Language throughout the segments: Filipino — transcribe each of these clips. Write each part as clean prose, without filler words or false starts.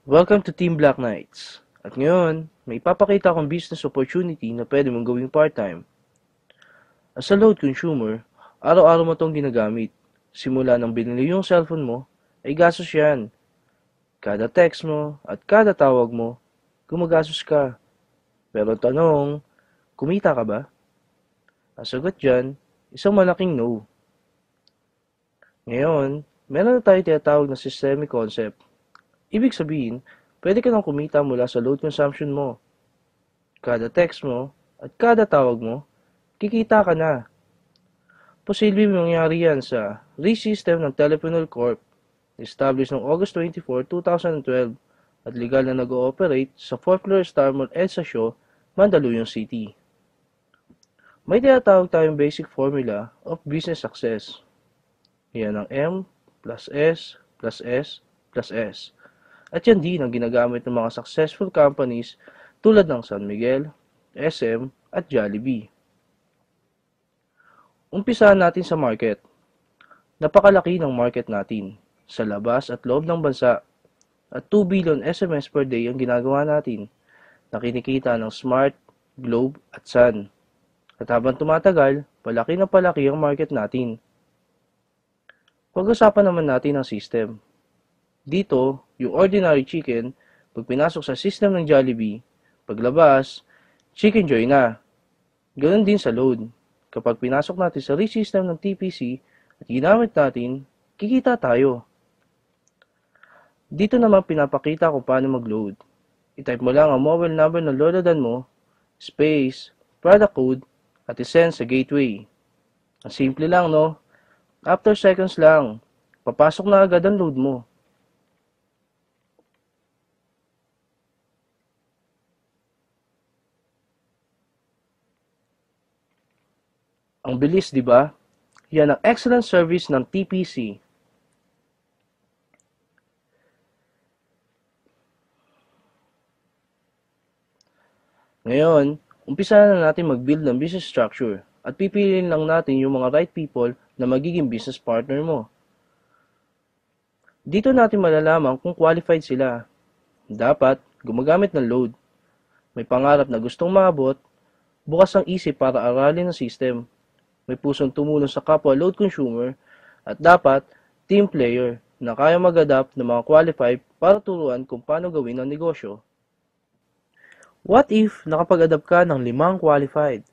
Welcome to Team Black Knights. At ngayon, may ipapakita akong business opportunity na pwede mong gawing part-time. As a load consumer, araw-araw mo itong ginagamit. Simula nang binili yung cellphone mo, ay gastos yan. Kada text mo at kada tawag mo, gumagastos ka. Pero tanong, kumita ka ba? Ang sagot dyan, isang malaking no. Ngayon, meron na tayo tinatawag na systemic concept. Ibig sabihin, pwede ka nang kumita mula sa load consumption mo. Kada text mo at kada tawag mo, kikita ka na. Posibleng mangyari yan sa RE-system ng Teleponol Corp, established noong August 24, 2012, at legal na nag-ooperate sa 4th floor Star Mall EDSA Shaw, Mandaluyong City. May tinatawag tayong basic formula of business success. Yan ang M plus S plus S plus S. At yan din ang ginagamit ng mga successful companies tulad ng San Miguel, SM at Jollibee. Umpisahan natin sa market. Napakalaki ng market natin sa labas at loob ng bansa at 2 billion SMS per day ang ginagawa natin na kinikita ng Smart, Globe at Sun. At habang tumatagal, palaki na palaki ang market natin. Pag-usapan naman natin ang system. Dito, yung ordinary chicken, pag pinasok sa system ng Jollibee, paglabas, Chicken Joy na. Ganoon din sa load. Kapag pinasok natin sa RE-system ng TPC at ginamit natin, kikita tayo. Dito naman pinapakita kung paano mag-load. I-type mo lang ang mobile number ng loadan mo, space, product code, at isend sa gateway. Ang simple lang, no? After seconds lang, papasok na agad ang load mo. Ang bilis, di ba? Yan ang excellent service ng TPC. Ngayon, umpisa na natin mag-build ng business structure at pipiliin lang natin yung mga right people na magiging business partner mo. Dito natin malalaman kung qualified sila. Dapat gumagamit ng load. May pangarap na gustong maabot, bukas ang isip para aralin ang system. May pusong tumulong sa kapwa load consumer, at dapat team player na kaya mag-adapt ng mga qualified para turuan kung paano gawin ang negosyo. What if nakapag-adapt ka ng 5 qualified?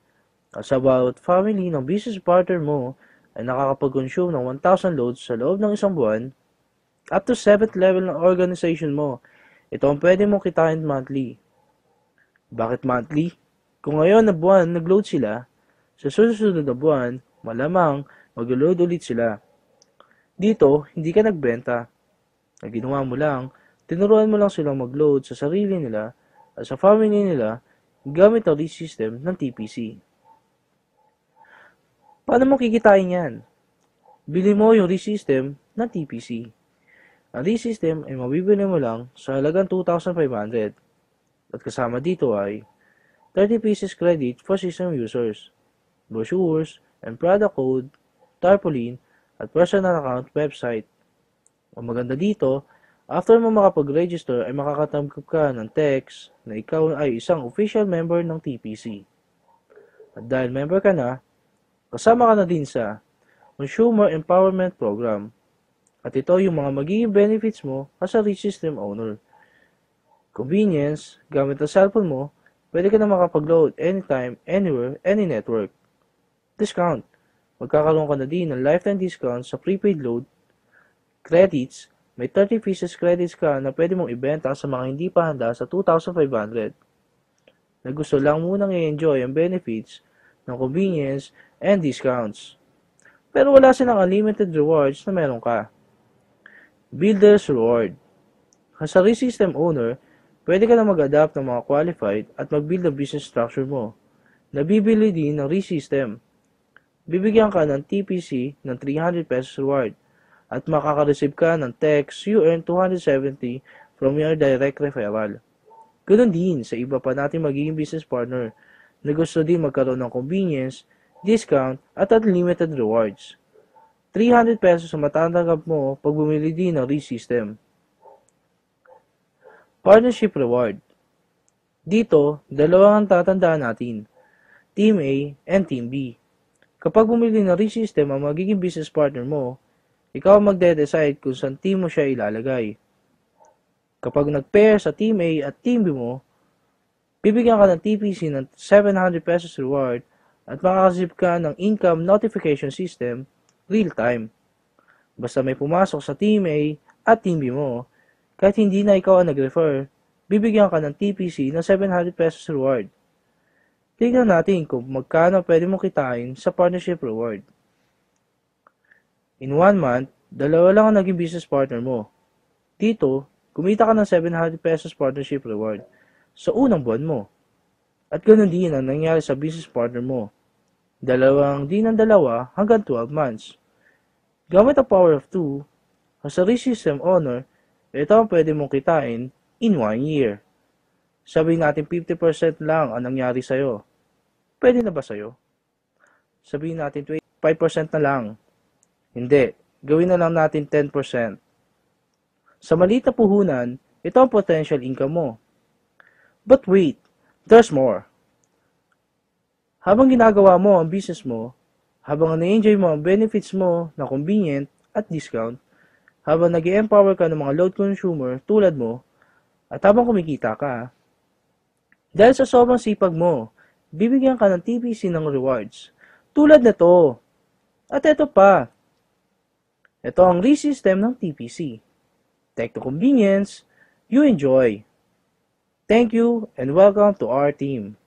As about family ng business partner mo ay nakakapag-consume ng 1,000 loads sa loob ng isang buwan, up to 7th level ng organization mo, ito ang pwede mong kitain monthly. Bakit monthly? Kung ngayon na buwan nag-load sila, sa susunod na buwan, malamang mag-load ulit sila. Dito, hindi ka nagbenta. Ang ginawa mo lang, tinuruan mo lang silang mag-load sa sarili nila at sa family nila gamit ang RE-system ng TPC. Paano mo kikitain yan? Bili mo yung RE-system ng TPC. Ang RE-system ay mabibili mo lang sa halagang 2,500 at kasama dito ay 30 pieces credit for system users, brochures, and product code, tarpaulin, at personal account website. Ang maganda dito, after mo makapag-register ay makakatanggap ka ng text na ikaw ay isang official member ng TPC. At dahil member ka na, kasama ka na din sa Consumer Empowerment Program. At ito yung mga magiging benefits mo as a RE-system owner. Convenience, gamit ang cellphone mo, pwede ka na makapag-load anytime, anywhere, any network. Discount. Magkakaroon ka na din ng lifetime discount sa prepaid load. Credits. May 30 pieces credits ka na pwede mong ibenta sa mga hindi pa handa sa 2,500. Na gusto lang munang i-enjoy ang benefits ng convenience and discounts. Pero wala silang unlimited rewards na meron ka. Builder's Reward. As a RE-system owner, pwede ka na mag-adapt ng mga qualified at mag-build ang business structure mo. Nabibili din ng RE-system. Bibigyan ka ng TPC ng 300 pesos reward at makaka-receive ka ng text you earn 270 from your direct referral. Ganoon din sa iba pa nating magiging business partner na gusto din magkaroon ng convenience, discount at unlimited rewards. 300 pesos ang matatanggap mo pag bumili din ng RE-system. Partnership Reward. Dito, dalawa ang tatandaan natin, Team A and Team B. Kapag bumili ng ReSystem ang magiging business partner mo, ikaw ang magde-decide kung saan team mo siya ilalagay. Kapag nag-pair sa Team A at Team B mo, bibigyan ka ng TPC ng 700 pesos reward at makakasip ka ng income notification system real-time. Basta may pumasok sa Team A at Team B mo, kahit hindi na ikaw ang nag-refer, bibigyan ka ng TPC ng 700 pesos reward. Tignan natin kung magkano pwede mong kitain sa partnership reward. In 1 month, dalawa lang ang naging business partner mo. Dito, kumita ka ng 700 pesos partnership reward sa unang buwan mo. At ganoon din ang nangyari sa business partner mo. Dalawang din ng dalawa hanggang 12 months. Gamit ang power of 2, as a ReSystem owner, ito ang pwede mong kitain in 1 year. Sabihin natin 50% lang ang nangyari sa'yo. Pwede na ba sa'yo? Sabihin natin 25% na lang. Hindi, gawin na lang natin 10%. Sa maliit na puhunan, ito ang potential income mo. But wait, there's more. Habang ginagawa mo ang business mo, habang na-enjoy mo ang benefits mo na convenient at discount, habang nag-empower ka ng mga load consumer tulad mo, at habang kumikita ka, dahil sa sobrang sipag mo, bibigyan ka ng TPC ng rewards. Tulad nito. At ito pa. Ito ang ReSystem ng TPC. Tech to convenience, you enjoy. Thank you and welcome to our team.